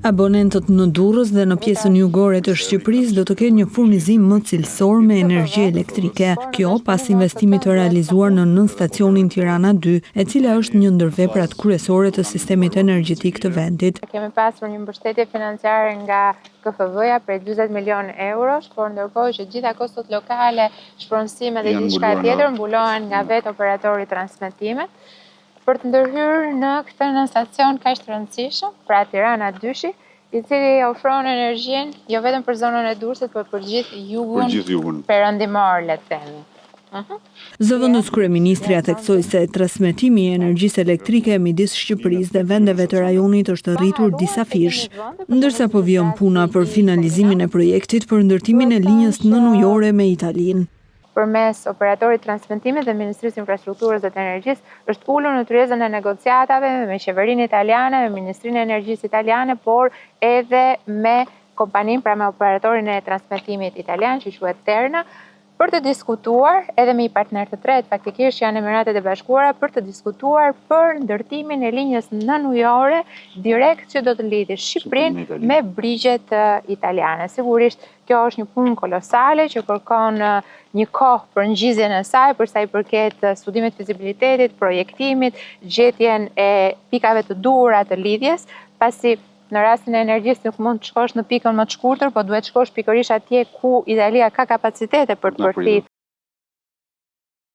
Abonentët në Durrës dhe në pjesën jugore të Shqipërisë do të kenë një furnizim më cilësor me energji elektrike. Kjo pas investimit të realizuar në 9 stacionin Tirana 2, e cila është një ndër veprat kryesore të sistemit energjetik të vendit. Kemi pasur një mbështetje financiare nga KFV-ja për 40 milion eurosh, por ndërkohë që gjitha kostot lokale, shpronësime dhe gjithçka tjetër mbulohen nga vetë operatori i transmetimit. Për të ndërhyrë në këtë në stacion kaq të rëndësishëm, pra Tirana 2, i cili ofron energjinë jo vetëm për zonën e Durrësit, por për gjithë jugun perëndimor, le të themi. Zëvendës kryeministri theksoi se transmetimi i energjisë elektrike midis Shqipërisë dhe vendeve të rajonit është rritur disa fish, ndërsa po vjen puna për finalizimin e projektit për ndërtimin e linjës nënujore me Italinë. Përmes operatorit transmetimit dhe Ministrisë Infrastrukturës dhe të Energjisë, është ulur në tryezën e negociatave me qeverinë italiane, me Ministrinë e Energjisë italiane, por edhe me kompaninë, pra me operatorin e transmetimit italian, që quhet Terna, për të diskutuar edhe me një partner të tretë, faktikisht janë Emiratet e Bashkuara, për të diskutuar për ndërtimin e linjës nënujore direkt që do të lidhë Shqipërinë me brigjet italiane. Sigurisht, kjo është një punë kolosale që kërkon një kohë për ngjizjen e saj, për sa i përket studimit fizibilitetit, projektimit, gjetjen e pikave të duhura të lidhjes, pasi në rastin e energjisë nuk mund të shkosh në pikën më të shkurtër, po duhet shkosh pikërisht atje ku Italia ka kapacitete për të përfit